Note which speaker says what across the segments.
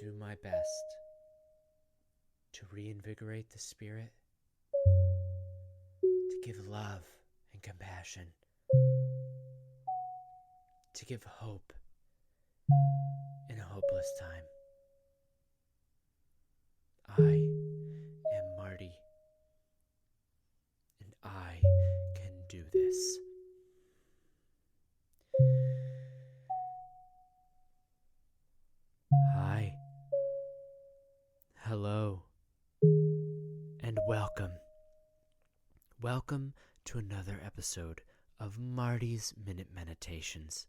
Speaker 1: do my best to reinvigorate the spirit, to give love and compassion, to give hope in a hopeless time. I am Marty, and I can do this. Hi, hello, and welcome. Welcome to another episode of Marty's Minute Meditations.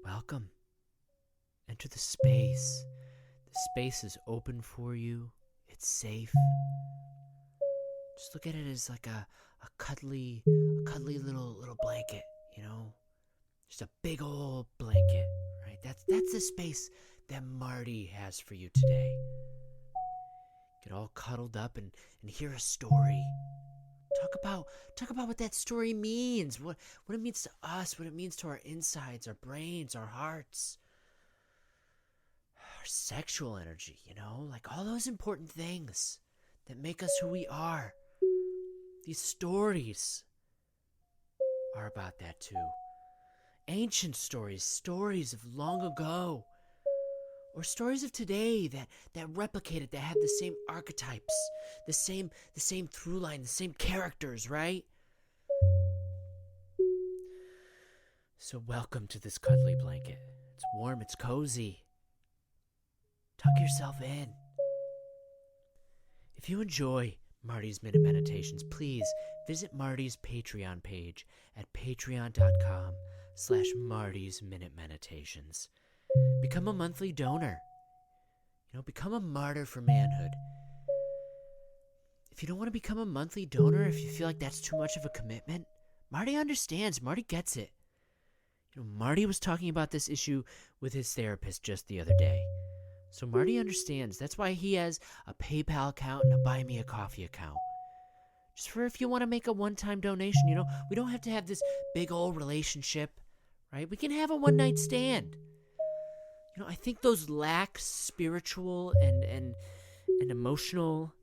Speaker 1: Welcome. Enter the space. The space is open for you. It's safe. Just look at it as like a cuddly little blanket, you know? Just a big old blanket, right? That's the space that Marty has for you today. Get all cuddled up and hear a story. Talk about what that story means, what it means to us, what it means to our insides, our brains, our hearts, our sexual energy, like all those important things that make us who we are. These stories are about that too. Ancient stories of long ago, or stories of today that replicate it, that have the same archetypes, the same through line, the same characters, right? So welcome to this cuddly blanket. It's warm, it's cozy. Tuck yourself in. If you enjoy Marty's Minute Meditations, please visit Marty's Patreon page at patreon.com/Marty's Minute Meditations. Become a monthly donor. Become a martyr for manhood. If you don't want to become a monthly donor, if you feel like that's too much of a commitment, Marty understands. Marty gets it. Marty was talking about this issue with his therapist just the other day. So Marty understands. That's why he has a PayPal account and a Buy Me a Coffee account. Just for if you want to make a one-time donation, we don't have to have this big old relationship, right? We can have a one-night stand. I think those lack spiritual and emotional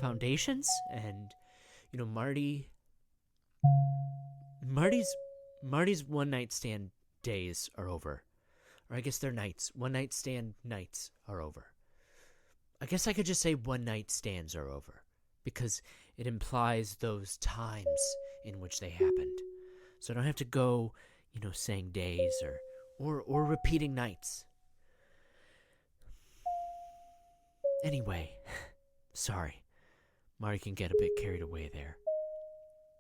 Speaker 1: foundations, and Marty's one night stand days are over, or I guess they're nights. One night stand nights are over. I guess I could just say one night stands are over, because it implies those times in which they happened. So I don't have to go, saying days or repeating nights. Anyway, sorry. Marty can get a bit carried away there.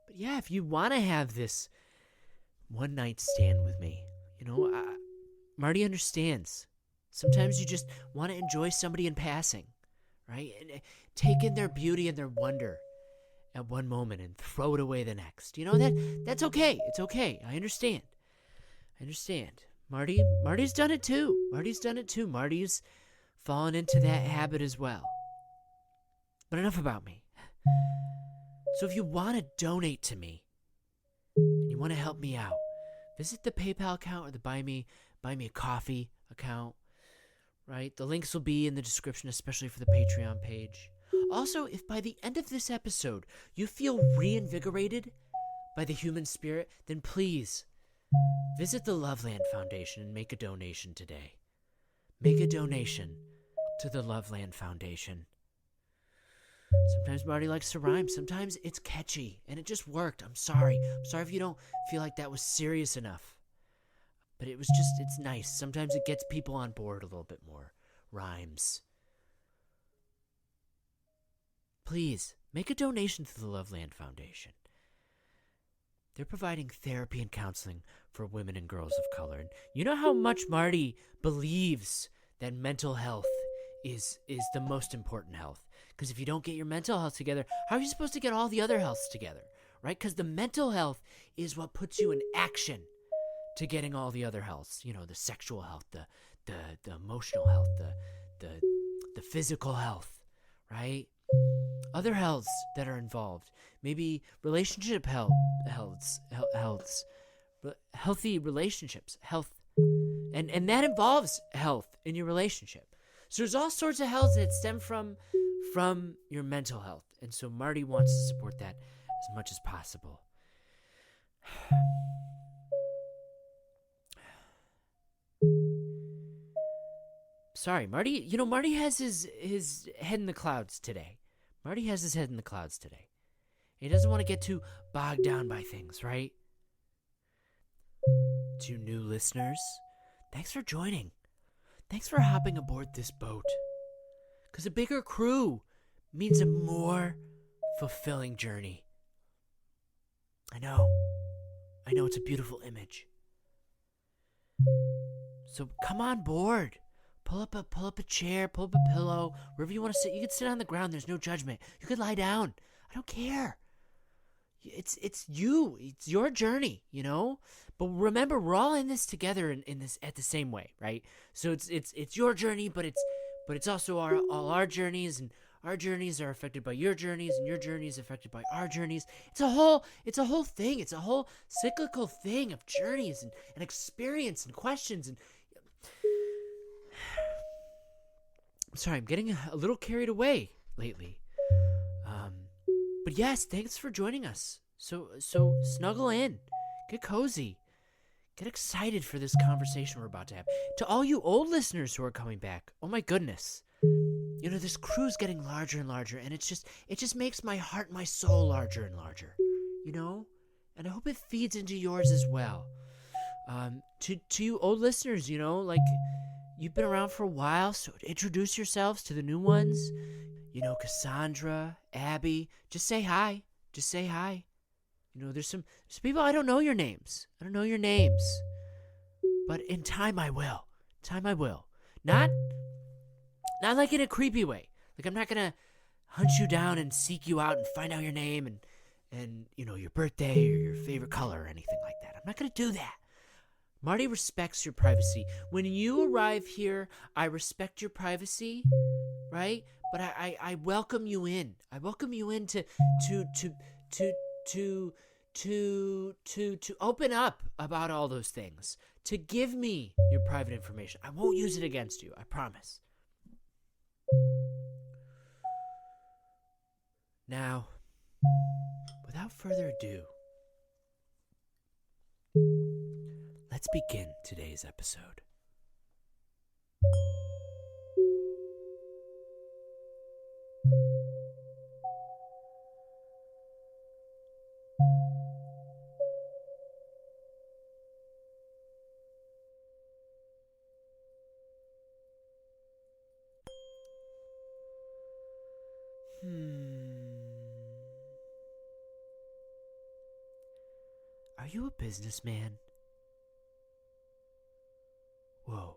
Speaker 1: But yeah, if you want to have this one night stand with me, Marty understands. Sometimes you just want to enjoy somebody in passing, right? And take in their beauty and their wonder at one moment and throw it away the next. That's okay. It's okay. I understand. Marty's done it too. Marty's fallen into that habit as well. But enough about me. So if you want to donate to me, and you want to help me out, visit the PayPal account or the Buy Me a Coffee account, right? The links will be in the description, especially for the Patreon page. Also, if by the end of this episode you feel reinvigorated by the human spirit, then please visit the Loveland Foundation and make a donation today. Make a donation to the Loveland Foundation. Sometimes Marty likes to rhyme. Sometimes it's catchy, and it just worked. I'm sorry if you don't feel like that was serious enough. But it's nice. Sometimes it gets people on board a little bit more. Rhymes. Please, make a donation to the Loveland Foundation. They're providing therapy and counseling for women and girls of color. And you know how much Marty believes that mental health is the most important health. Because if you don't get your mental health together, how are you supposed to get all the other healths together, right? Because the mental health is what puts you in action to getting all the other healths. The sexual health, the emotional health, the physical health, right? Other healths that are involved, maybe relationship healths, healthy relationships, health, And that involves health in your relationship. So there's all sorts of health that stem from your mental health. And so Marty wants to support that as much as possible. Sorry, Marty. Marty has his head in the clouds today. Marty has his head in the clouds today. He doesn't want to get too bogged down by things, right? To new listeners, thanks for joining. Thanks for hopping aboard this boat. Because a bigger crew means a more fulfilling journey. I know it's a beautiful image. So come on board. Pull up a chair, pull up a pillow, wherever you want to sit. You can sit on the ground. There's no judgment. You could lie down. I don't care. It's you. It's your journey, But remember, we're all in this together in this at the same way, right? So it's your journey, but it's also all our journeys, and our journeys are affected by your journeys, and your journey is affected by our journeys. It's a whole thing. It's a whole cyclical thing of journeys and experience and questions. And I'm sorry, I'm getting a little carried away lately. But yes, thanks for joining us. So snuggle in, get cozy, get excited for this conversation we're about to have. To all you old listeners who are coming back, oh my goodness, this crew's getting larger and larger, and it just makes my heart and my soul larger and larger, and I hope it feeds into yours as well. To you old listeners, you've been around for a while, so introduce yourselves to the new ones. Cassandra, Abby, just say hi. Just say hi. There's some people I don't know your names. But in time I will. Not like in a creepy way. Like I'm not gonna hunt you down and seek you out and find out your name and your birthday or your favorite color or anything like that. I'm not gonna do that. Marty respects your privacy. When you arrive here, I respect your privacy, right? But I welcome you in. I welcome you in to open up about all those things. To give me your private information. I won't use it against you, I promise. Now, without further ado, let's begin today's episode. Are you a businessman? Whoa,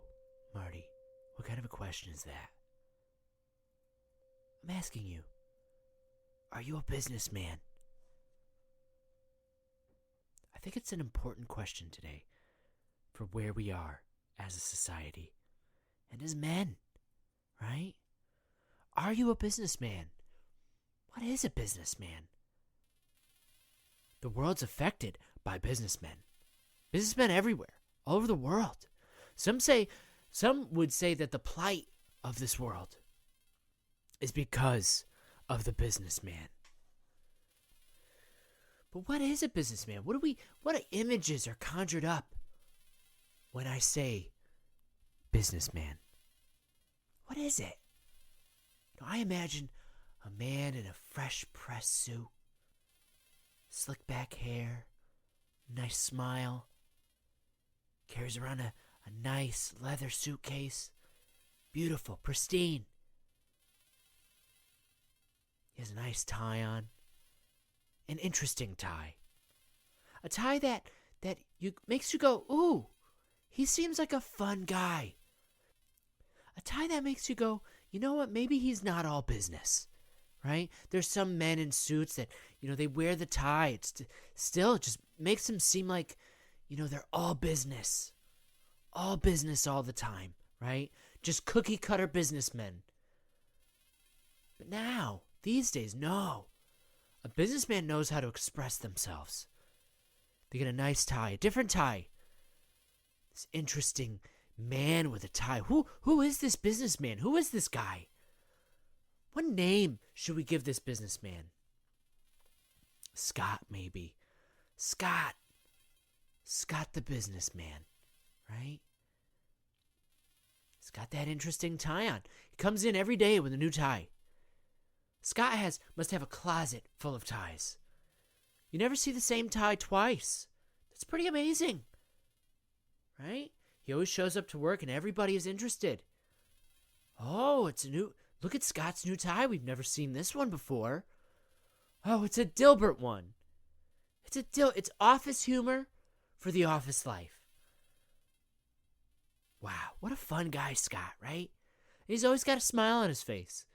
Speaker 1: Marty, what kind of a question is that? I'm asking you, are you a businessman? I think it's an important question today for where we are as a society and as men, right? Are you a businessman? What is a businessman? The world's affected by businessmen. Businessmen everywhere, all over the world. Some would say that the plight of this world is because of the businessman. But what is a businessman? What images are conjured up when I say businessman? What is it? I imagine a man in a fresh pressed suit, slick back hair, nice smile, carries around a nice leather suitcase, beautiful, pristine. He has a nice tie on, an interesting tie, a tie that makes you go, ooh, he seems like a fun guy. A tie that makes you go, you know what, maybe he's not all business, right? There's some men in suits that, they wear the tie. It just makes them seem like, they're all business all the time, right? Just cookie cutter businessmen. But now, these days, no. A businessman knows how to express themselves. They get a nice tie, a different tie. This interesting Man with a tie. Who is this businessman? Who is this guy? What name should we give this businessman? Scott, maybe. Scott. Scott the businessman, right? He's got that interesting tie on. He comes in every day with a new tie. Scott must have a closet full of ties. You never see the same tie twice. That's pretty amazing, right? He always shows up to work and everybody is interested. Oh, it's a new... Look at Scott's new tie. We've never seen this one before. Oh, it's a Dilbert one. It's office humor for the office life. Wow, what a fun guy, Scott, right? He's always got a smile on his face.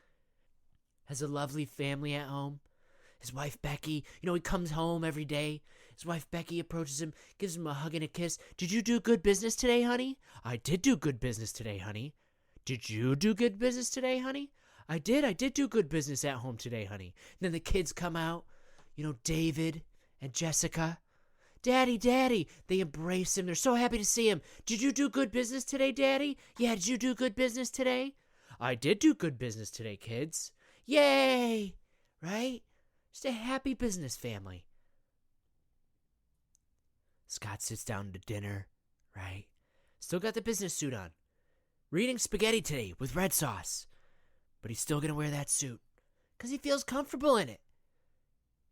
Speaker 1: Has a lovely family at home. His wife, Becky, he comes home every day. His wife, Becky, approaches him, gives him a hug and a kiss. Did you do good business today, honey? I did do good business today, honey. Did you do good business today, honey? I did do good business at home today, honey. And then the kids come out, David and Jessica. Daddy, Daddy. They embrace him. They're so happy to see him. Did you do good business today, Daddy? Yeah, did you do good business today? I did do good business today, kids. Yay! Right? Just a happy business family. Scott sits down to dinner, right? Still got the business suit on. We're eating spaghetti today with red sauce. But he's still going to wear that suit because he feels comfortable in it.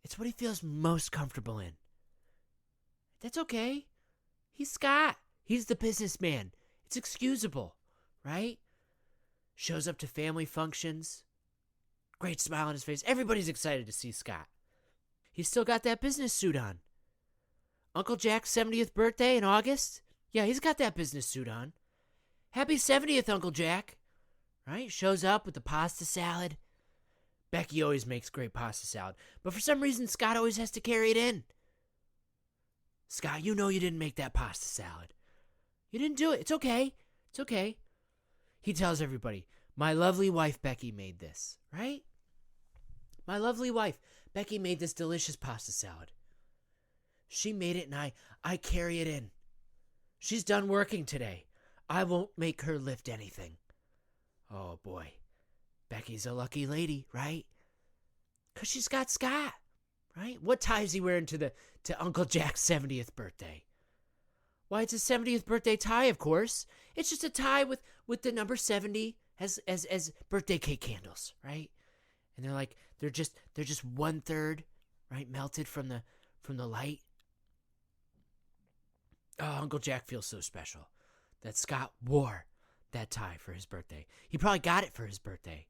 Speaker 1: It's what he feels most comfortable in. That's okay. He's Scott. He's the businessman. It's excusable, right? Shows up to family functions. Great smile on his face. Everybody's excited to see Scott. He's still got that business suit on. Uncle Jack's 70th birthday in August. Yeah, he's got that business suit on. Happy 70th, Uncle Jack. Right? Shows up with the pasta salad. Becky always makes great pasta salad. But for some reason, Scott always has to carry it in. Scott, you didn't make that pasta salad. You didn't do it. It's okay. It's okay. He tells everybody, my lovely wife, Becky, made this. Right? My lovely wife, Becky, made this delicious pasta salad. She made it and I carry it in. She's done working today. I won't make her lift anything. Oh, boy. Becky's a lucky lady, right? Because she's got Scott, right? What tie is he wearing to Uncle Jack's 70th birthday? Why, it's his 70th birthday tie, of course. It's just a tie with the number 70 as birthday cake candles, right? And they're just 1/3, right, melted from the light. Oh, Uncle Jack feels so special that Scott wore that tie for his birthday. He probably got it for his birthday.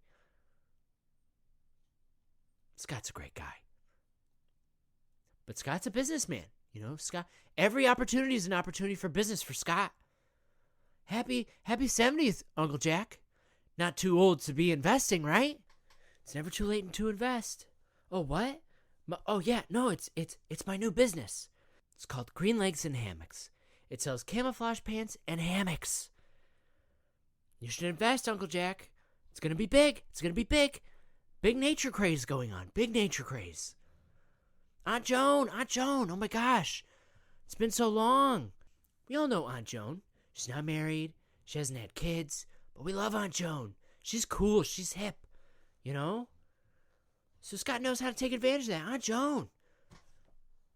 Speaker 1: Scott's a great guy. But Scott's a businessman. Scott, every opportunity is an opportunity for business for Scott. Happy 70th, Uncle Jack. Not too old to be investing, right? It's never too late to invest. Oh, what? Oh, yeah, no, it's my new business. It's called Green Legs and Hammocks. It sells camouflage pants and hammocks. You should invest, Uncle Jack. It's going to be big. It's going to be big. Big nature craze going on. Big nature craze. Aunt Joan. Oh, my gosh. It's been so long. We all know Aunt Joan. She's not married. She hasn't had kids. But we love Aunt Joan. She's cool. She's hip. So Scott knows how to take advantage of that. Aunt Joan.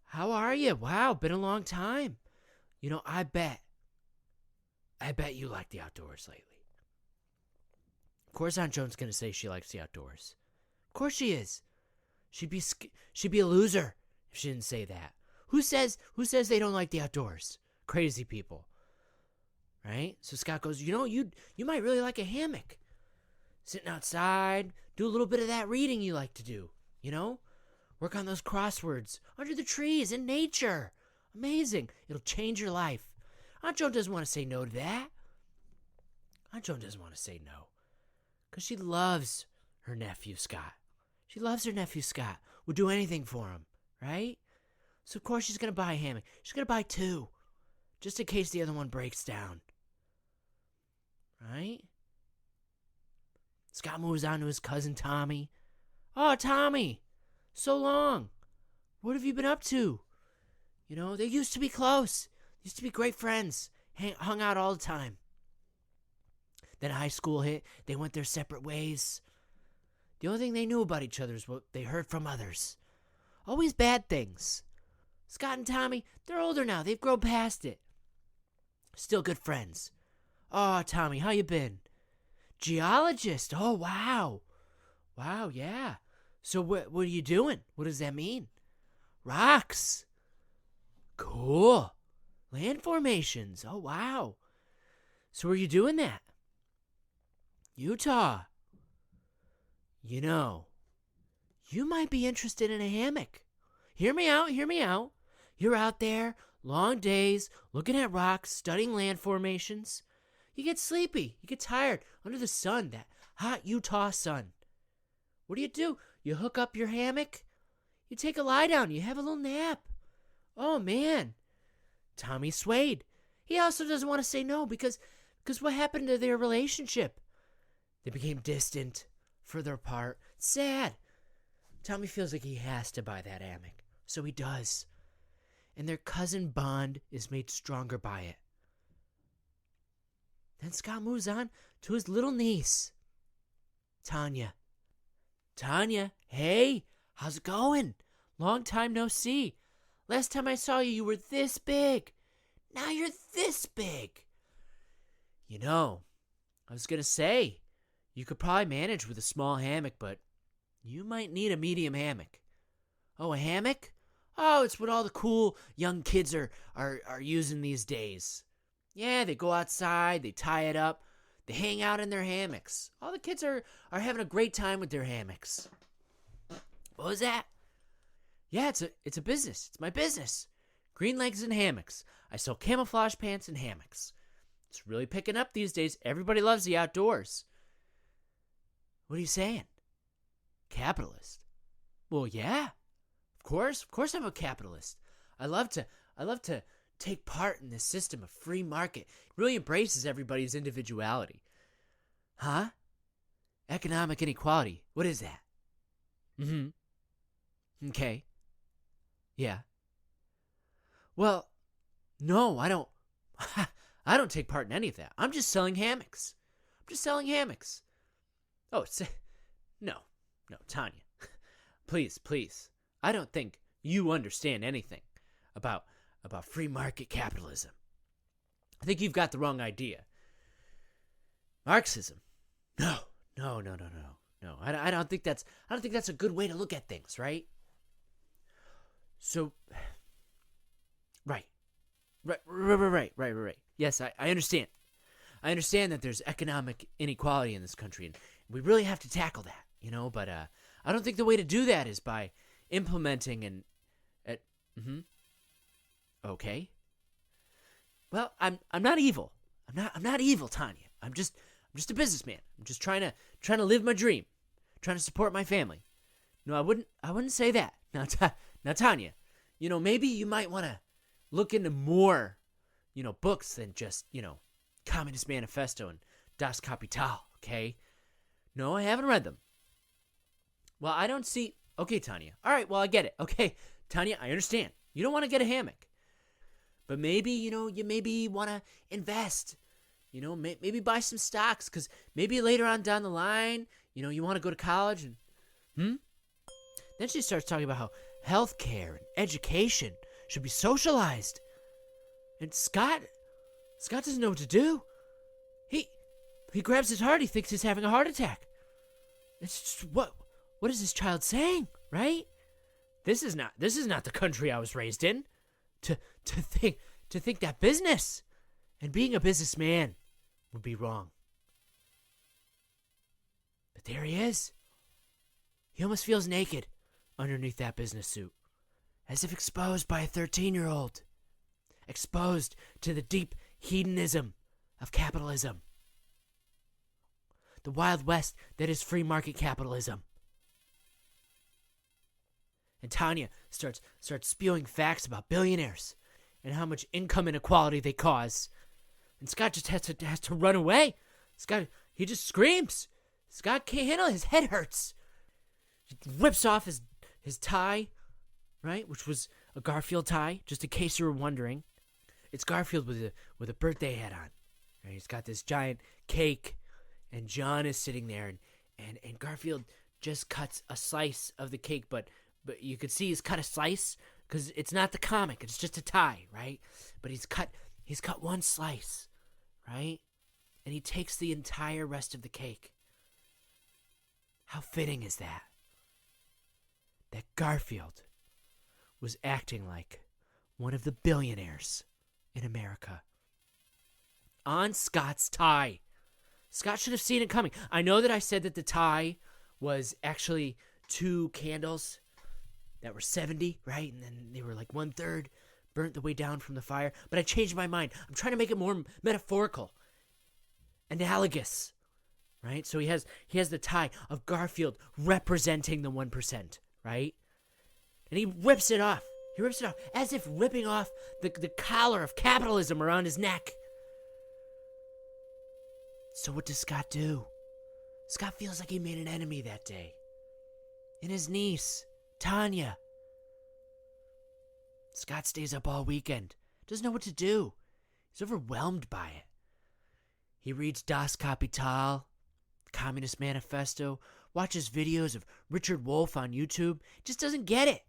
Speaker 1: How are you? Wow, been a long time. I bet you like the outdoors lately. Of course Aunt Joan's going to say she likes the outdoors. Of course she is. She'd be a loser if she didn't say that. Who says they don't like the outdoors? Crazy people. Right? So Scott goes, you might really like a hammock. Sitting outside, do a little bit of that reading you like to do, Work on those crosswords under the trees in nature. Amazing. It'll change your life. Aunt Joan doesn't want to say no to that. Aunt Joan doesn't want to say no. Because she loves her nephew, Scott. She loves her nephew, Scott. Would do anything for him, right? So, of course, she's going to buy a hammock. She's going to buy 2. Just in case the other one breaks down. Right? Scott moves on to his cousin, Tommy. Oh, Tommy. So long. What have you been up to? They used to be close. Used to be great friends. Hung out all the time. Then high school hit. They went their separate ways. The only thing they knew about each other is what they heard from others. Always bad things. Scott and Tommy, they're older now. They've grown past it. Still good friends. Oh, Tommy, how you been? Geologist. Oh, wow. Wow, yeah. So what are you doing? What does that mean? Rocks. Cool. Land formations. Oh, wow. So are you doing that? Utah. You know, you might be interested in a hammock. Hear me out, hear me out. You're out there, long days, looking at rocks, studying land formations. You get sleepy, you get tired under the sun, that hot Utah sun. What do? You hook up your hammock, you take a lie down, you have a little nap. Oh, man. Tommy swayed. He also doesn't want to say no because what happened to their relationship? They became distant, further apart, sad. Tommy feels like he has to buy that hammock, so he does. And their cousin bond is made stronger by it. Then Scott moves on to his little niece, Tanya. Tanya, hey, how's it going? Long time no see. Last time I saw you, you were this big. Now you're this big. You know, I was going to say, you could probably manage with a small hammock, but you might need a medium hammock. Oh, a hammock? Oh, it's what all the cool young kids are using these days. Yeah, they go outside, they tie it up, they hang out in their hammocks. All the kids are having a great time with their hammocks. What was that? Yeah, it's a business. It's my business. Green legs and hammocks. I sell camouflage pants and hammocks. It's really picking up these days. Everybody loves the outdoors. What are you saying? Capitalist? Well, yeah. Of course I'm a capitalist. I love to take part in this system of free market. It really embraces everybody's individuality. Huh? Economic inequality. What is that? Mm-hmm. Okay. Yeah. Well, no, I don't. I don't take part in any of that. I'm just selling hammocks. Oh, no, Tanya. Please. I don't think you understand anything about free market capitalism. I think you've got the wrong idea. Marxism. No. I don't think that's a good way to look at things, right? So, right. Yes, I understand. I understand that there's economic inequality in this country, and we really have to tackle that, but I don't think the way to do that is by implementing Okay. Well, I'm not evil. I'm not evil, Tanya. I'm just a businessman. I'm just trying to live my dream, trying to support my family. No, I wouldn't say that. Now, Tanya, maybe you might want to look into more, books than just, Communist Manifesto and Das Kapital, okay? No, I haven't read them. Well, I don't see... Okay, Tanya. All right, well, I get it. Okay, Tanya, I understand. You don't want to get a hammock. But maybe, you maybe want to invest. Maybe buy some stocks, because maybe later on down the line, you want to go to college and... Then she starts talking about how healthcare and education should be socialized. And Scott doesn't know what to do. He grabs his heart. He thinks he's having a heart attack. It's just, what is this child saying, right? This is not the country I was raised in. To think that business and being a businessman would be wrong. But there he is. He almost feels naked underneath that business suit, as if exposed by a 13-year-old. Exposed to the deep hedonism of capitalism. The Wild West that is free market capitalism. And Tanya starts spewing facts about billionaires and how much income inequality they cause. And Scott just has to run away. He just screams. Scott can't handle it. His head hurts. He rips off his tie, right, which was a Garfield tie, just in case you were wondering. It's Garfield with a birthday hat on. Right? He's got this giant cake And John is sitting there, and Garfield just cuts a slice of the cake, but you could see he's cut a slice because it's not the comic, it's just a tie, right? But he's cut one slice, right? And he takes the entire rest of the cake. How fitting is that? That Garfield was acting like one of the billionaires in America. On Scott's tie. Scott should have seen it coming. I know that I said that the tie was actually 2 candles that were 70, right? And then they were like 1/3 burnt the way down from the fire. But I changed my mind. I'm trying to make it more metaphorical, analogous, right? So he has the tie of Garfield representing the 1%, right? And he rips it off. He rips it off as if ripping off the collar of capitalism around his neck. So what does Scott do? Scott feels like he made an enemy that day. And his niece, Tanya. Scott stays up all weekend. Doesn't know what to do. He's overwhelmed by it. He reads Das Kapital, Communist Manifesto, watches videos of Richard Wolff on YouTube. Just doesn't get it.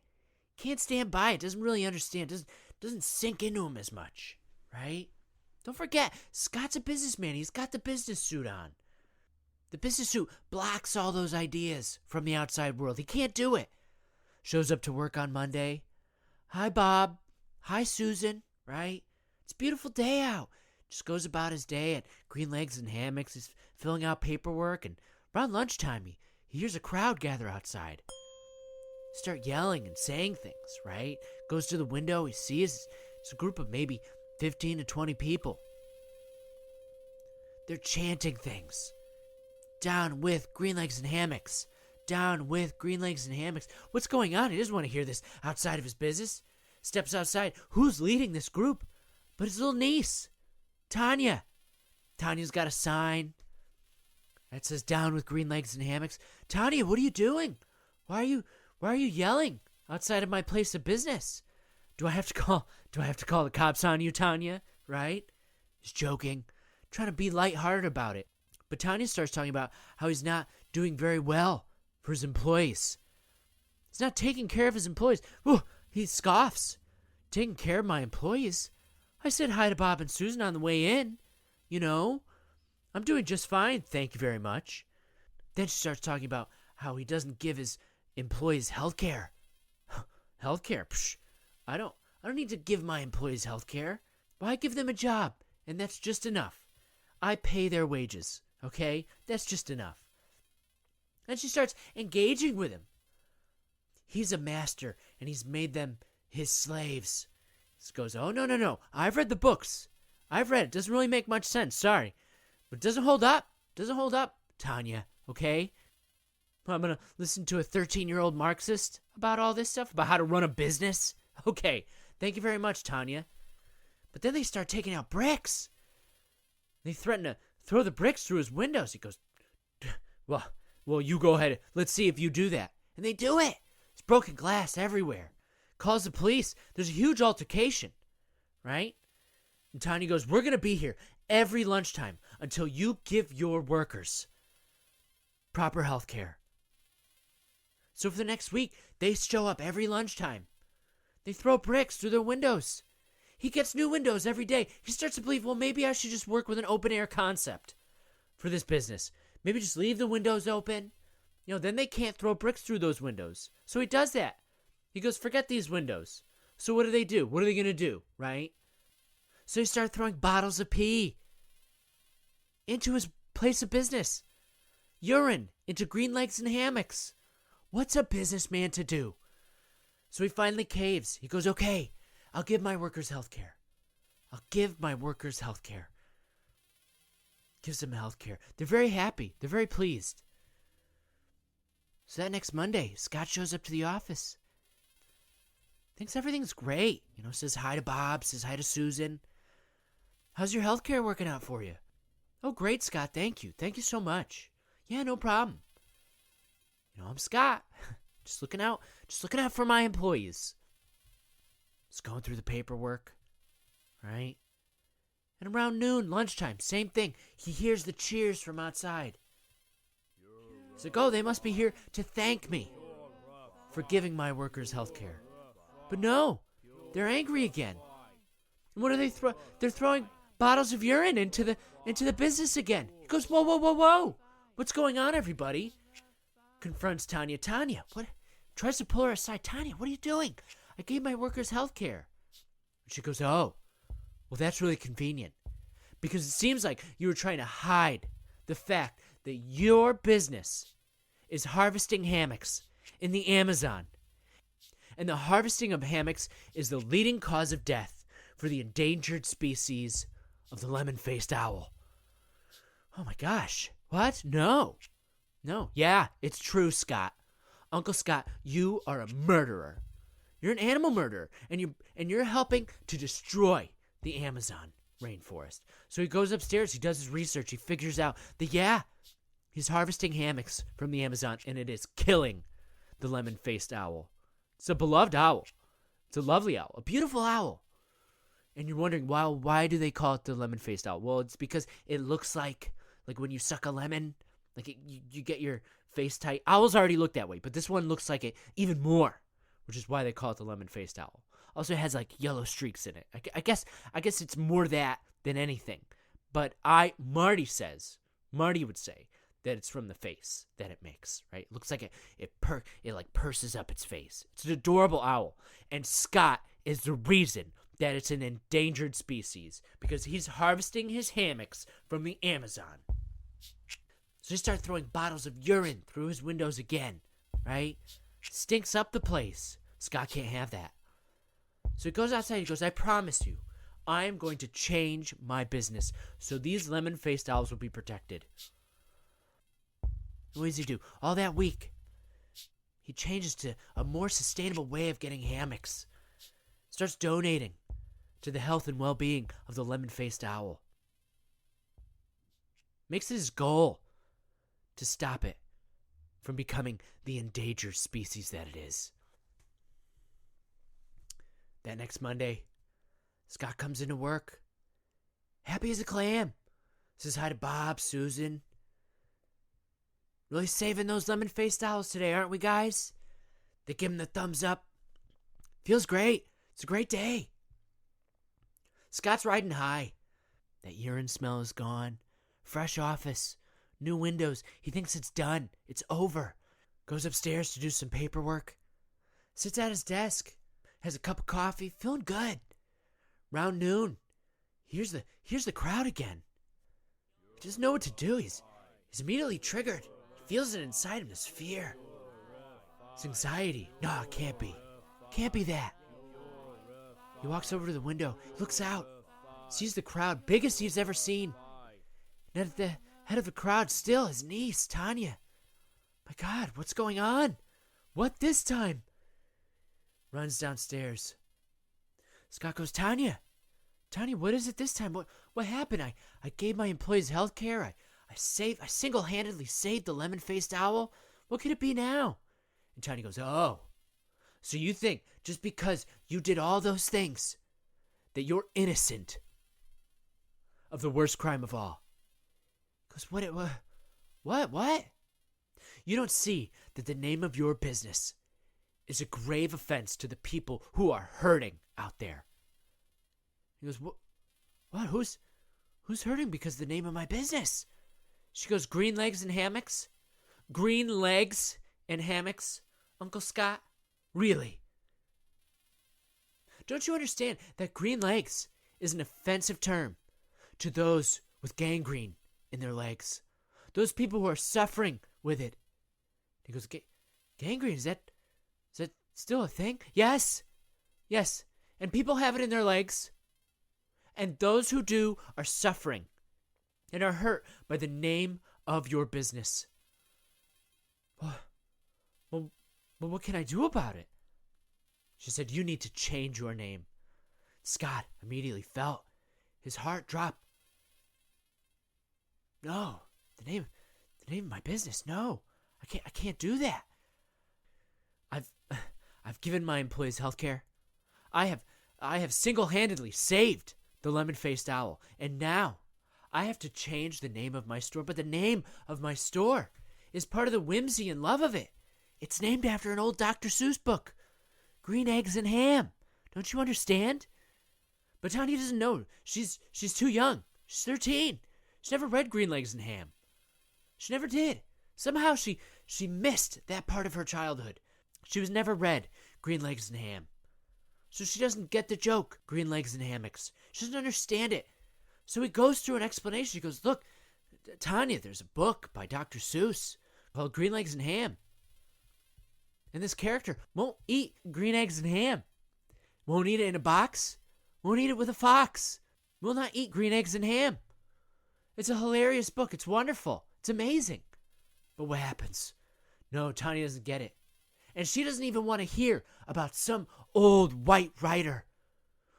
Speaker 1: Can't stand by it. Doesn't really understand. Doesn't sink into him as much, right? Don't forget, Scott's a businessman. He's got the business suit on. The business suit blocks all those ideas from the outside world. He can't do it. Shows up to work on Monday. Hi, Bob. Hi, Susan. Right? It's a beautiful day out. Just goes about his day at Green Legs and Hammocks. He's filling out paperwork, and around lunchtime, he hears a crowd gather outside. Start yelling and saying things, right? Goes to the window. He sees it's a group of maybe 15 to 20 people. They're chanting things. Down with Green Legs and Hammocks. Down with Green Legs and Hammocks. What's going on? He doesn't want to hear this outside of his business. Steps outside. Who's leading this group? But his little niece, Tanya. Tanya's got a sign that says "Down with Green Legs and Hammocks." Tanya, what are you doing? Why are you yelling outside of my place of business? Do I have to call the cops on you, Tanya? Right? He's joking, trying to be lighthearted about it. But Tanya starts talking about how he's not doing very well for his employees. He's not taking care of his employees. Ooh, he scoffs. Taking care of my employees? I said hi to Bob and Susan on the way in. You know, I'm doing just fine, thank you very much. Then she starts talking about how he doesn't give his employees health care. Health care? Psh, I don't need to give my employees health care. Why give them a job? And that's just enough. I pay their wages, okay? That's just enough. And she starts engaging with him. He's a master, and he's made them his slaves. He goes, oh, no. I've read the books. I've read it. Doesn't really make much sense. Sorry. But it doesn't hold up. Doesn't hold up, Tanya, okay? I'm going to listen to a 13-year-old Marxist about all this stuff, about how to run a business? Okay, thank you very much, Tanya. But then they start taking out bricks. They threaten to throw the bricks through his windows. He goes, well, you go ahead. Let's see if you do that. And they do it. There's broken glass everywhere. Calls the police. There's a huge altercation, right? And Tanya goes, we're going to be here every lunchtime until you give your workers proper health care. So for the next week, they show up every lunchtime. They throw bricks through their windows. He gets new windows every day. He starts to believe, well, maybe I should just work with an open-air concept for this business. Maybe just leave the windows open. You know, then they can't throw bricks through those windows. So he does that. He goes, forget these windows. So what do? What are they going to do, right? So he started throwing bottles of pee into his place of business. Urine into Green Legs and Hammocks. What's a businessman to do? So he finally caves. He goes, okay, I'll give my workers health care. I'll give my workers health care. Gives them health care. They're very happy. They're very pleased. So that next Monday, Scott shows up to the office. Thinks everything's great. You know, says hi to Bob, says hi to Susan. How's your health care working out for you? Oh, great, Scott. Thank you. Thank you so much. Yeah, no problem. You know, I'm Scott. Just looking out for my employees. Just going through the paperwork, right? And around noon, lunchtime, same thing. He hears the cheers from outside. He's like, oh, they must be here to thank me for giving my workers health care. But no, they're angry again. And what are they throwing? They're throwing bottles of urine into the business again. He goes, whoa, whoa, whoa, whoa. What's going on, everybody? Confronts Tanya. Tanya, what? Tries to pull her aside. Tanya, what are you doing? I gave my workers health care. She goes, oh, well, that's really convenient. Because it seems like you were trying to hide the fact that your business is harvesting hammocks in the Amazon. And the harvesting of hammocks is the leading cause of death for the endangered species of the lemon-faced owl. Oh my gosh. What? No. Yeah, it's true, Scott. Uncle Scott, you are a murderer. You're an animal murderer, and you're helping to destroy the Amazon rainforest. So he goes upstairs, he does his research, he figures out that, yeah, he's harvesting hammocks from the Amazon, and it is killing the lemon-faced owl. It's a beloved owl. It's a lovely owl, a beautiful owl. And you're wondering, why do they call it the lemon-faced owl? Well, it's because it looks like when you suck a lemon, you get your face tight. Owls already look that way, but this one looks like it even more, which is why they call it the lemon-faced owl. Also, it has yellow streaks in it. I guess it's more that than anything. But Marty would say that it's from the face that it makes, right? It looks like it purses up its face. It's an adorable owl. And Scott is the reason that it's an endangered species because he's harvesting his hammocks from the Amazon. So he starts throwing bottles of urine through his windows again, right? Stinks up the place. Scott can't have that. So he goes outside, he goes, I promise you, I am going to change my business so these lemon-faced owls will be protected. What does he do? All that week, he changes to a more sustainable way of getting hammocks. Starts donating to the health and well-being of the lemon-faced owl. Makes it his goal to stop it from becoming the endangered species that it is. That next Monday, Scott comes into work, happy as a clam. Says hi to Bob, Susan. Really saving those lemon-faced owls today, aren't we, guys? They give him the thumbs up. Feels great. It's a great day. Scott's riding high. That urine smell is gone. Fresh office. New windows. He thinks it's done. It's over. Goes upstairs to do some paperwork. Sits at his desk. Has a cup of coffee. Feeling good. Round noon. Here's the crowd again. He doesn't know what to do. He's immediately triggered. He feels it inside him, this fear. It's anxiety. No, it can't be. Can't be that. He walks over to the window. He looks out. Sees the crowd. Biggest he's ever seen. And at the head of the crowd, still his niece, Tanya. My God, what's going on? What this time? Runs downstairs. Scott goes, Tanya, what is it this time? What happened? I gave my employees health care. I single-handedly saved the lemon-faced owl. What could it be now? And Tanya goes, oh, so you think just because you did all those things that you're innocent of the worst crime of all? He goes, what? You don't see that the name of your business is a grave offense to the people who are hurting out there. He goes, what? Who's hurting because of the name of my business? She goes, green legs and hammocks? Green legs and hammocks, Uncle Scott? Really? Don't you understand that green legs is an offensive term to those with gangrene in their legs? Those people who are suffering with it. He goes, gangrene, is that still a thing? Yes. And people have it in their legs. And those who do are suffering and are hurt by the name of your business. Well, what can I do about it? She said, you need to change your name. Scott immediately felt his heart drop. No, the name of my business. No, I can't do that. I've given my employees health care. I have single-handedly saved the lemon-faced owl. And now I have to change the name of my store, but the name of my store is part of the whimsy and love of it. It's named after an old Dr. Seuss book, Green Eggs and Ham. Don't you understand? But Tanya doesn't know. She's too young. She's 13. She never read Green Eggs and Ham. She never did. Somehow she missed that part of her childhood. She was never read Green Eggs and Ham. So she doesn't get the joke, Green Eggs and Hammocks. She doesn't understand it. So he goes through an explanation. He goes, look, Tanya, there's a book by Dr. Seuss called Green Eggs and Ham. And this character won't eat green eggs and ham. Won't eat it in a box. Won't eat it with a fox. Will not eat green eggs and ham. It's a hilarious book. It's wonderful. It's amazing. But what happens? No, Tanya doesn't get it. And she doesn't even want to hear about some old white writer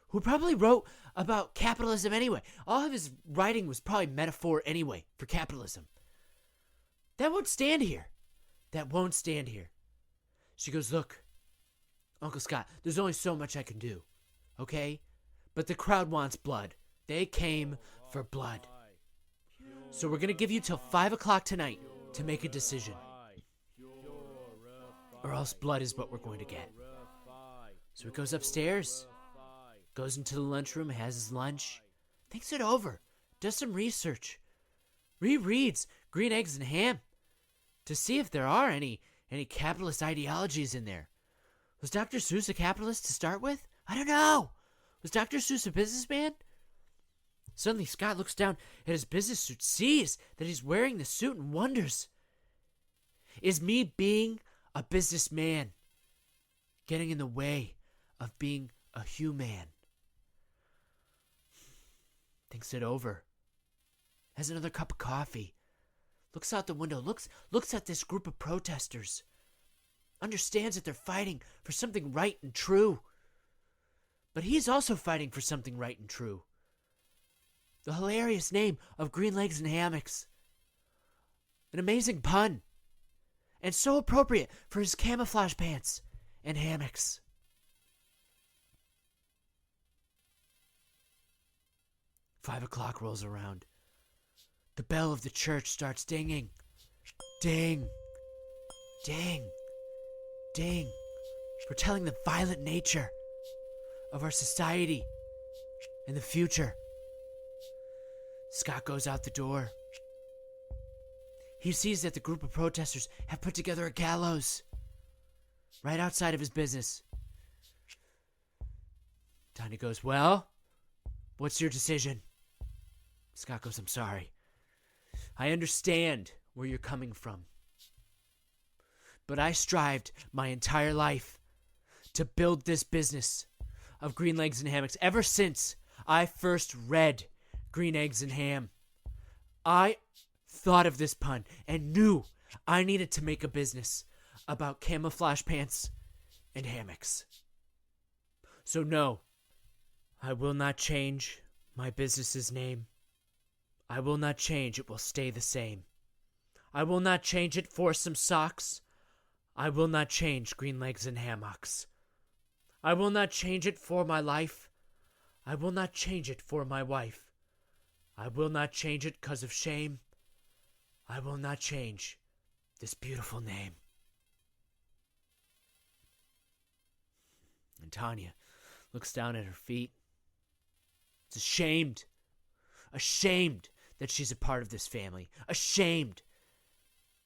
Speaker 1: who probably wrote about capitalism anyway. All of his writing was probably metaphor anyway for capitalism. That won't stand here. That won't stand here. She goes, look, Uncle Scott, there's only so much I can do, okay? But the crowd wants blood. They came for blood. So we're going to give you till 5 o'clock tonight to make a decision. Or else blood is what we're going to get. So he goes upstairs, goes into the lunchroom, has his lunch, thinks it over, does some research, rereads Green Eggs and Ham to see if there are any capitalist ideologies in there. Was Dr. Seuss a capitalist to start with? I don't know. Was Dr. Seuss a businessman? Suddenly Scott looks down at his business suit, sees that he's wearing the suit, and wonders, is me being a businessman getting in the way of being a human? Thinks it over. Has another cup of coffee. Looks out the window, looks at this group of protesters. Understands that they're fighting for something right and true. But he's also fighting for something right and true. The hilarious name of Green Eggs and Hammocks. An amazing pun. And so appropriate for his camouflage pants and hammocks. "5 o'clock rolls around. The bell of the church starts dinging. Ding. Ding. Ding. Foretelling the violent nature of our society in the future. Scott goes out the door. He sees that the group of protesters have put together a gallows right outside of his business. Tanya goes, well, what's your decision? Scott goes, I'm sorry. I understand where you're coming from. But I strived my entire life to build this business of Green Eggs and Hammocks ever since I first read Green Eggs and Ham. I thought of this pun and knew I needed to make a business about camouflage pants and hammocks. So no, I will not change my business's name. I will not change. It will stay the same. I will not change it for some socks. I will not change Green Eggs and Hammocks. I will not change it for my life. I will not change it for my wife. I will not change it because of shame. I will not change this beautiful name. And Tanya looks down at her feet. It's ashamed that she's a part of this family. Ashamed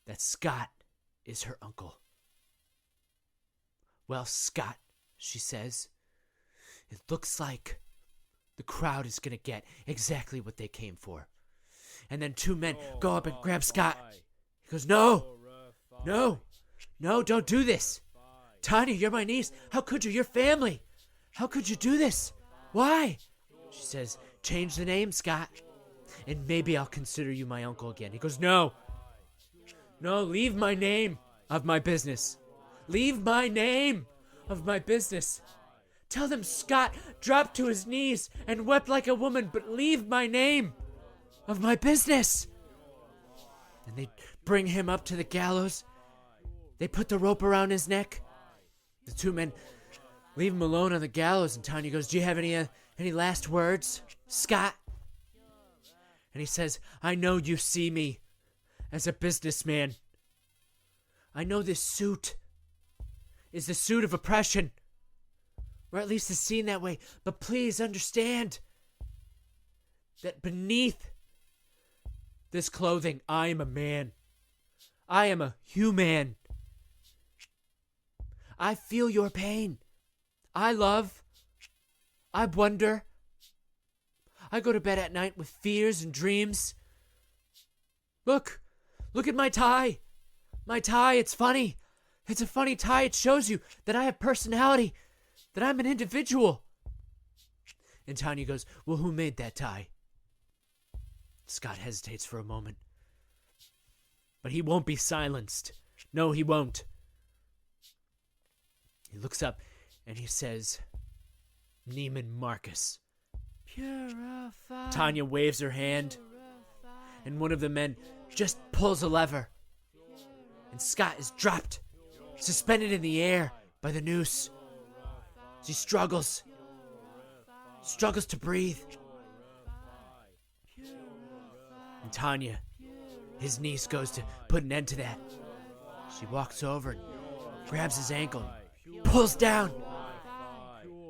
Speaker 1: that Scott is her uncle. Well, Scott, she says, it looks like the crowd is going to get exactly what they came for. And then two men go up and grab Scott. He goes, no, don't do this. Tanya, you're my niece. How could you? You're family. How could you do this? Why? She says, change the name, Scott, and maybe I'll consider you my uncle again. He goes, no, leave my name of my business. Leave my name of my business. Tell them Scott dropped to his knees and wept like a woman, but leave my name of my business. And they bring him up to the gallows. They put the rope around his neck. The two men leave him alone on the gallows, and Tanya goes, do you have any last words, Scott. And he says, I know you see me as a businessman. I know this suit is the suit of oppression. Or at least it's seen that way. But please understand that beneath this clothing, I am a man. I am a human. I feel your pain. I love. I wonder. I go to bed at night with fears and dreams. Look at my tie. My tie, it's funny. It's a funny tie. It shows you that I have personality, that I'm an individual. And Tanya goes, well, who made that tie? Scott hesitates for a moment. But he won't be silenced. No, he won't. He looks up and he says, Neiman Marcus. Purify. Tanya waves her hand, and one of the men just pulls a lever. And Scott is dropped, suspended in the air by the noose. As he struggles to breathe. And Tanya, his niece, goes to put an end to that. She walks over and grabs his ankle and pulls down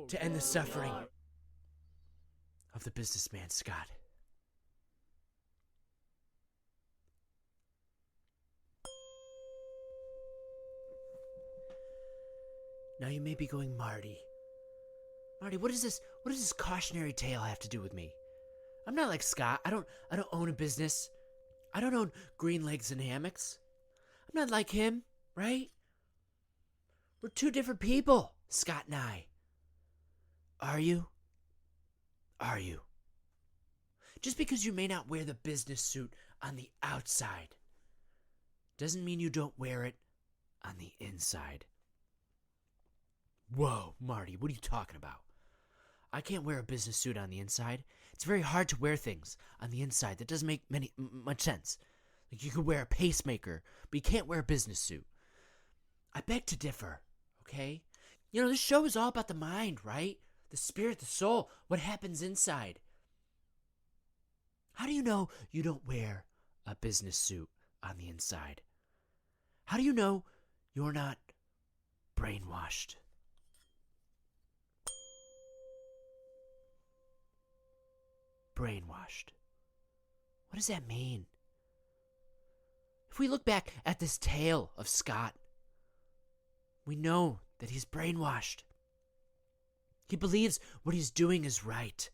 Speaker 1: to end the suffering of the businessman Scott. Now you may be going, Marty, what is this? What does this cautionary tale have to do with me? I'm not like Scott. I don't own a business. I don't own green legs and hammocks. I'm not like him, right? We're two different people, Scott and I. Are you? Are you? Just because you may not wear the business suit on the outside doesn't mean you don't wear it on the inside. Whoa, Marty, what are you talking about? I can't wear a business suit on the inside. It's very hard to wear things on the inside. That doesn't make much sense. Like, you could wear a pacemaker, but you can't wear a business suit. I beg to differ, okay? You know, this show is all about the mind, right? The spirit, the soul, what happens inside. How do you know you don't wear a business suit on the inside? How do you know you're not brainwashed? Brainwashed. What does that mean? If we look back at this tale of Scott, we know that he's brainwashed. He believes what he's doing is right.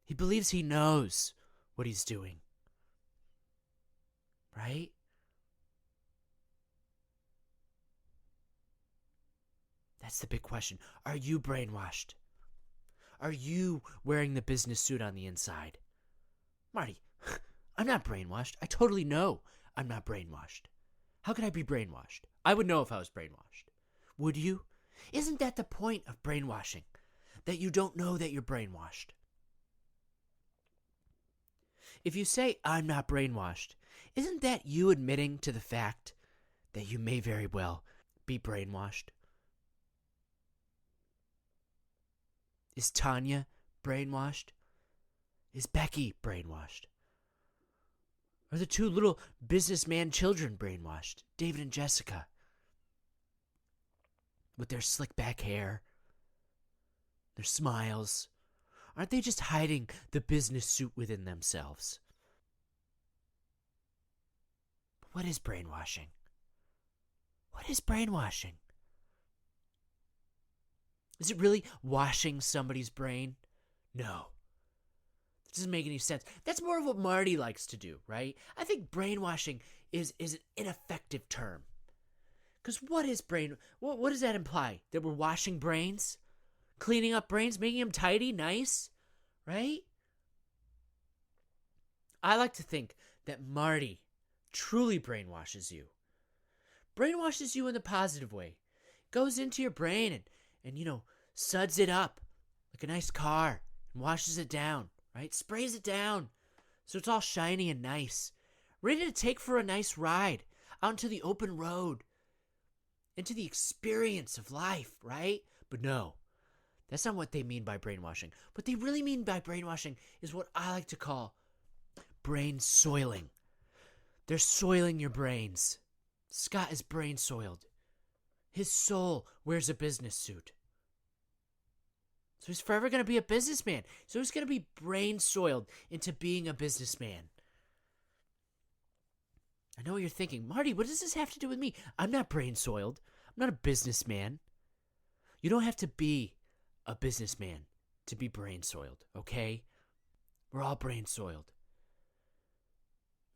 Speaker 1: He believes he knows what he's doing. Right? That's the big question. Are you brainwashed? Are you wearing the business suit on the inside? Marty, I'm not brainwashed. I totally know I'm not brainwashed. How could I be brainwashed? I would know if I was brainwashed. Would you? Isn't that the point of brainwashing? That you don't know that you're brainwashed. If you say, I'm not brainwashed, isn't that you admitting to the fact that you may very well be brainwashed? Is Tanya brainwashed? Is Becky brainwashed? Are the two little businessman children brainwashed? David and Jessica. With their slick back hair, their smiles. Aren't they just hiding the business suit within themselves? But what is brainwashing? What is brainwashing? Is it really washing somebody's brain? No. That doesn't make any sense. That's more of what Marty likes to do, right? I think brainwashing is an ineffective term. Because what is what does that imply? That we're washing brains? Cleaning up brains? Making them tidy? Nice? Right? I like to think that Marty truly brainwashes you. Brainwashes you in the positive way. Goes into your brain and suds it up like a nice car and washes it down, right? Sprays it down so it's all shiny and nice. Ready to take for a nice ride out into the open road, into the experience of life, right? But no, That's not what they mean by brainwashing. What they really mean by brainwashing is what I like to call brain soiling. They're soiling your brains. Scott is brain soiled. His soul wears a business suit. So he's forever going to be a businessman. So he's going to be brain soiled into being a businessman. I know what you're thinking. Marty, what does this have to do with me? I'm not brain soiled. I'm not a businessman. You don't have to be a businessman to be brain soiled, okay? We're all brain soiled.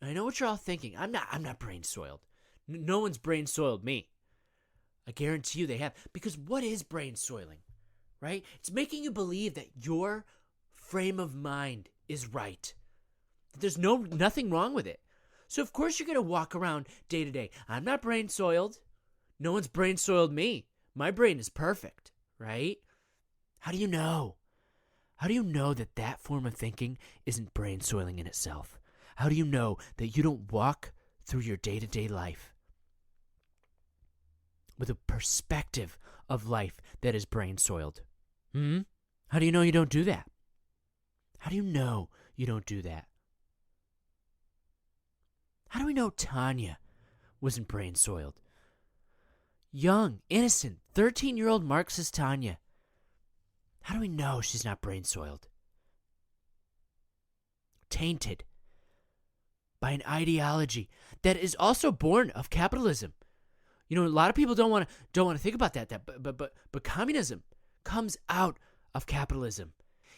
Speaker 1: I know what you're all thinking. I'm not brain soiled. No one's brain soiled me. I guarantee you they have. Because what is brain soiling? Right? It's making you believe that your frame of mind is right. That there's nothing wrong with it. So of course you're going to walk around day to day. I'm not brain soiled. No one's brain soiled me. My brain is perfect, right? How do you know? How do you know that that form of thinking isn't brain soiling in itself? How do you know that you don't walk through your day-to-day life with a perspective of life that is brain soiled? How do you know you don't do that? How do you know you don't do that? How do we know Tanya wasn't brain soiled? Young, innocent, 13-year-old Marxist Tanya. How do we know she's not brain soiled? Tainted by an ideology that is also born of capitalism. You know, a lot of people don't want to think about that. But communism comes out of capitalism.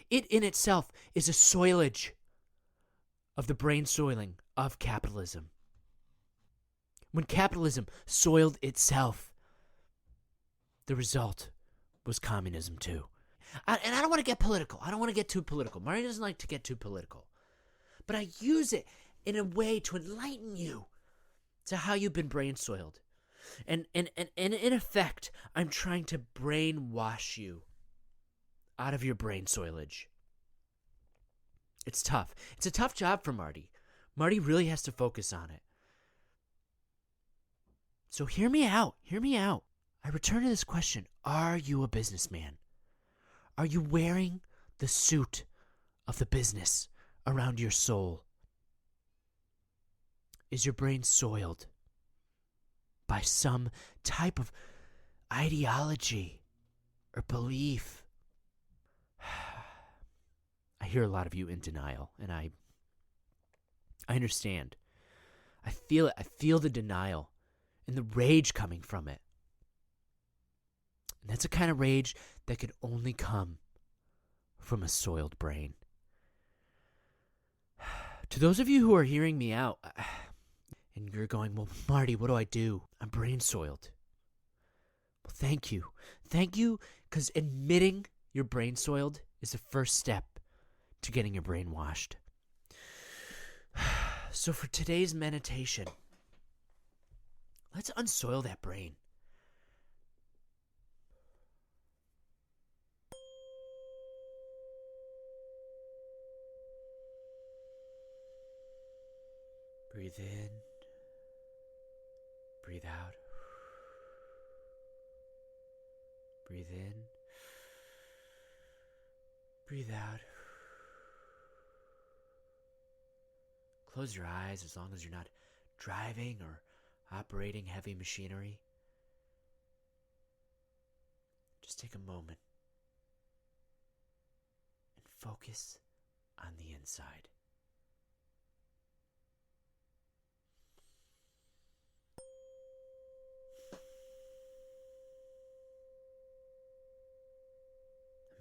Speaker 1: It in itself is a soilage of the brain soiling of capitalism. When capitalism soiled itself, the result was communism too. And I don't want to get political. I don't want to get too political. Marty doesn't like to get too political. But I use it in a way to enlighten you to how you've been brain soiled. And in effect, I'm trying to brainwash you out of your brain soilage. It's tough. It's a tough job for Marty. Marty really has to focus on it. So hear me out. Hear me out. I return to this question. Are you a businessman? Are you wearing the suit of the business around your soul? Is your brain soiled by some type of ideology or belief? I hear a lot of you in denial, and I understand. I feel it. I feel the denial and the rage coming from it. And that's a kind of rage that could only come from a soiled brain. To those of you who are hearing me out, and you're going, well, Marty, what do I do? I'm brain soiled. Well, thank you. Thank you, because admitting you're brain soiled is the first step to getting your brain washed. So for today's meditation, let's unsoil that brain. Breathe in. Breathe out. Breathe in. Breathe out. Close your eyes as long as you're not driving or operating heavy machinery. Just take a moment and focus on the inside.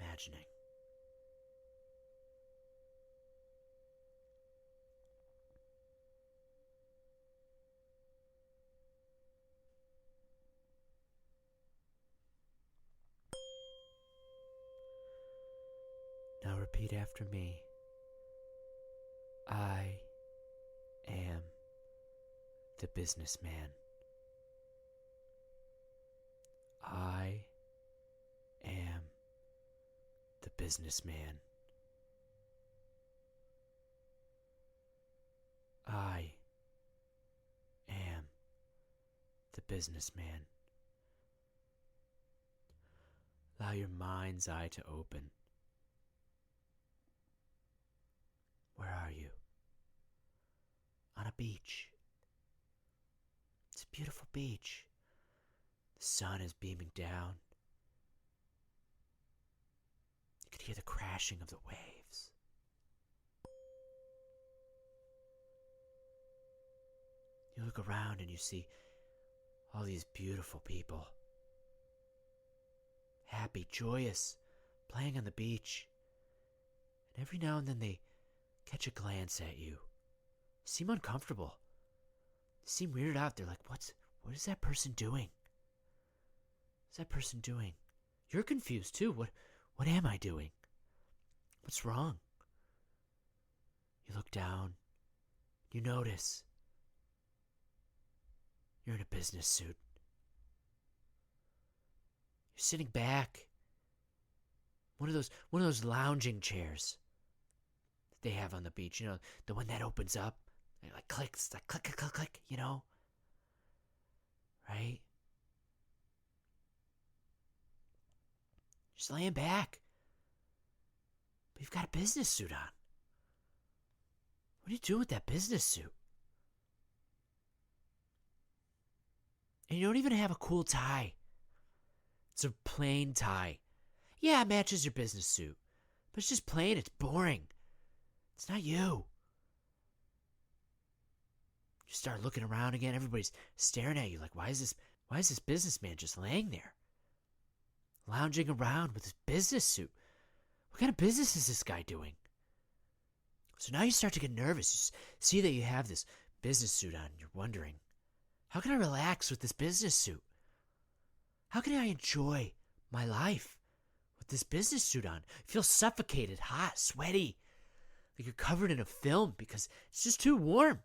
Speaker 1: Imagining. Now repeat after me. I am the businessman. I am the businessman. I am the businessman. Allow your mind's eye to open. Where are you? On a beach. It's a beautiful beach. The sun is beaming down. You can hear the crashing of the waves. You look around and you see all these beautiful people. Happy, joyous, playing on the beach. And every now and then they catch a glance at you. Seem uncomfortable. They seem weirded out. They're like, what is that person doing? What's that person doing? You're confused too. What am I doing? What's wrong? You look down. You notice. You're in a business suit. You're sitting back. One of those lounging chairs that they have on the beach, you know, the one that opens up, and it like clicks, like click, click, click, click, you know? Right? Just laying back. But you've got a business suit on. What are you doing with that business suit? And you don't even have a cool tie. It's a plain tie. Yeah, it matches your business suit. But it's just plain, it's boring. It's not you. You start looking around again, everybody's staring at you like, why is this businessman just laying there? Lounging around with his business suit. What kind of business is this guy doing? So now you start to get nervous. You see that you have this business suit on and you're wondering, how can I relax with this business suit? How can I enjoy my life with this business suit on? You feel suffocated, hot, sweaty, like you're covered in a film because it's just too warm.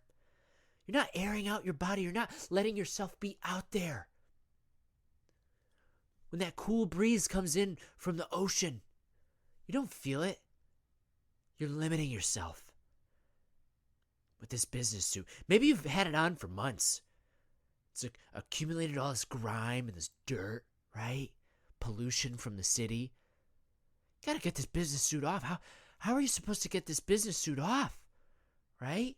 Speaker 1: You're not airing out your body. You're not letting yourself be out there. When that cool breeze comes in from the ocean, you don't feel it. You're limiting yourself with this business suit. Maybe you've had it on for months. It's accumulated all this grime and this dirt, right? Pollution from the city. You gotta get this business suit off. How are you supposed to get this business suit off? Right?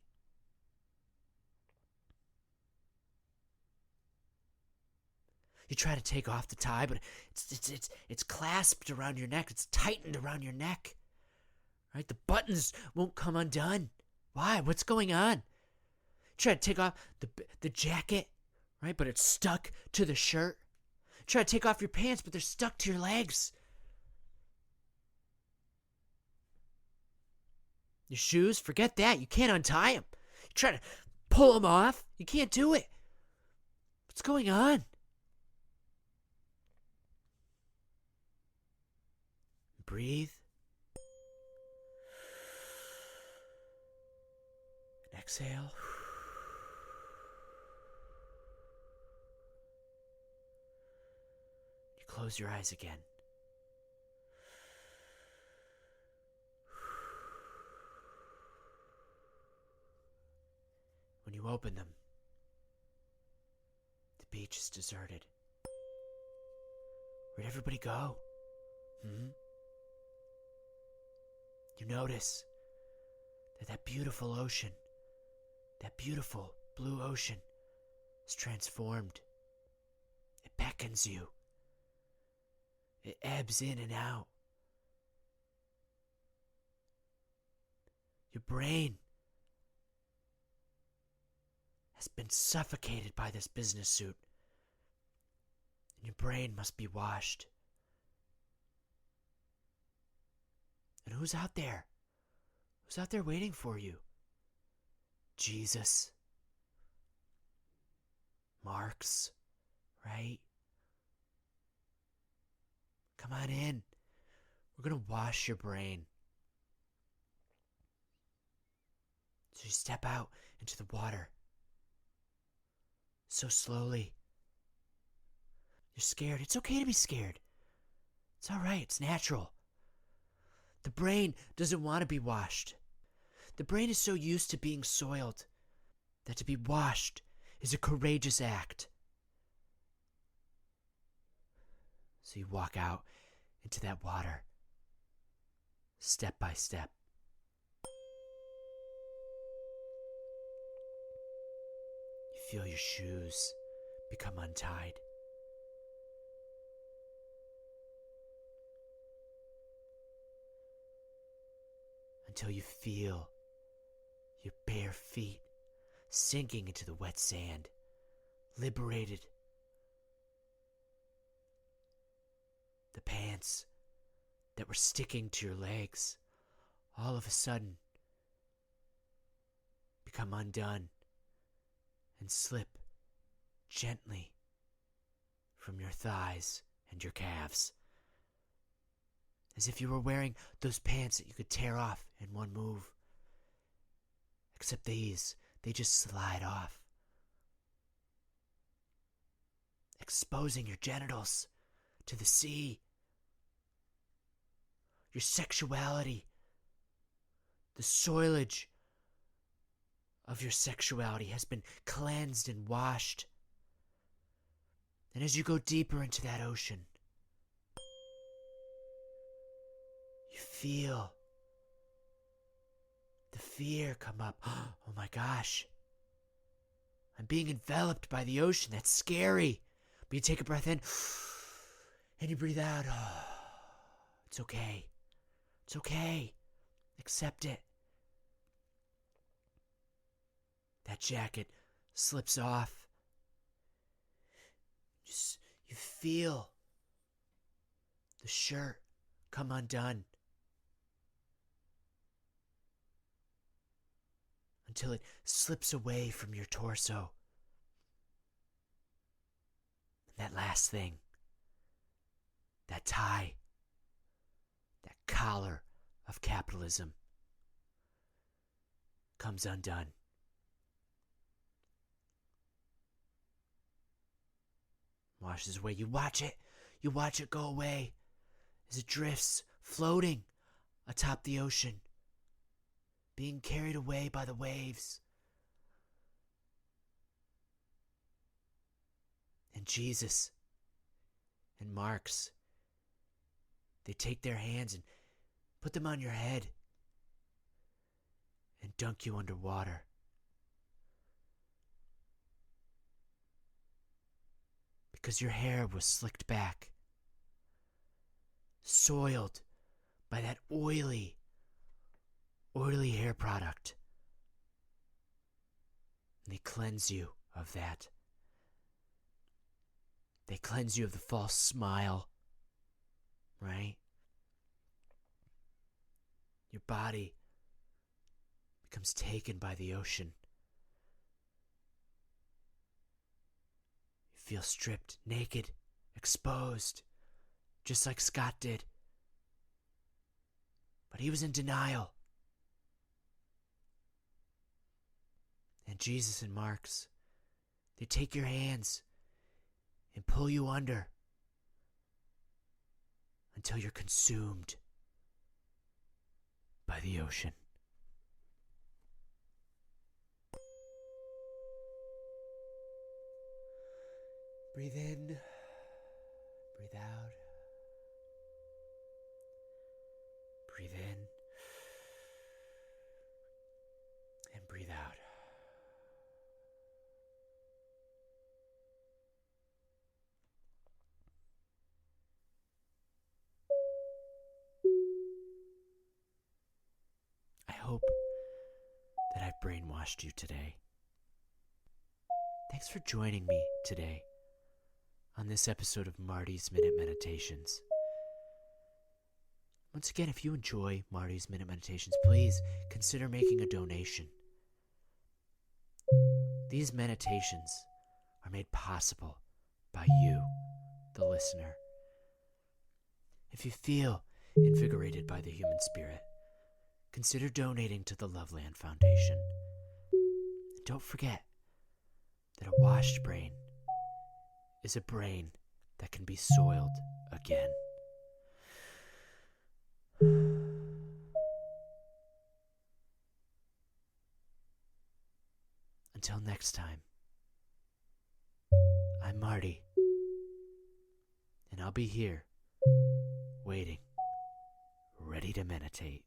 Speaker 1: You try to take off the tie, but it's clasped around your neck. It's tightened around your neck. Right? The buttons won't come undone. Why? What's going on? You try to take off the jacket, right? But it's stuck to the shirt. You try to take off your pants, but they're stuck to your legs. Your shoes, forget that. You can't untie them. You try to pull them off. You can't do it. What's going on? Breathe. And exhale. You close your eyes again. When you open them, the beach is deserted. Where'd everybody go? You notice that beautiful ocean, that beautiful blue ocean, is transformed. It beckons you. It ebbs in and out. Your brain has been suffocated by this business suit. And your brain must be washed. And who's out there? Who's out there waiting for you? Jesus. Marx, right? Come on in. We're going to wash your brain. So you step out into the water. So slowly. You're scared. It's okay to be scared. It's all right. It's natural. The brain doesn't want to be washed. The brain is so used to being soiled that to be washed is a courageous act. So you walk out into that water, step by step. You feel your shoes become untied. Until you feel your bare feet sinking into the wet sand, liberated. The pants that were sticking to your legs all of a sudden become undone and slip gently from your thighs and your calves, as if you were wearing those pants that you could tear off in one move. Except they just slide off, exposing your genitals to the sea. Your sexuality, the soilage of your sexuality has been cleansed and washed. And as you go deeper into that ocean, you feel the fear come up. Oh my gosh, I'm being enveloped by the ocean. That's scary. But you take a breath in and you breathe out. It's okay. It's okay. Accept it. That jacket slips off. You feel the shirt come undone until it slips away from your torso. And that last thing, that tie, that collar of capitalism comes undone. Washes away. You watch it go away as it drifts, floating atop the ocean, being carried away by the waves. And Jesus and Marx, they take their hands and put them on your head and dunk you underwater. Because your hair was slicked back, soiled by that oily hair product. And they cleanse you of that. They cleanse you of the false smile, right? Your body becomes taken by the ocean. You feel stripped, naked, exposed, just like Scott did. But he was in denial. And Jesus and Marx, they take your hands and pull you under until you're consumed by the ocean. Breathe in, breathe out. Breathe in and breathe out. I hope that I've brainwashed you today. Thanks for joining me today on this episode of Marty's Minute Meditations. Once again, if you enjoy Marty's Minute Meditations, please consider making a donation. These meditations are made possible by you, the listener. If you feel invigorated by the human spirit, consider donating to the Loveland Foundation. And don't forget that a washed brain is a brain that can be soiled again. Until next time, I'm Marty, and I'll be here waiting, ready to meditate.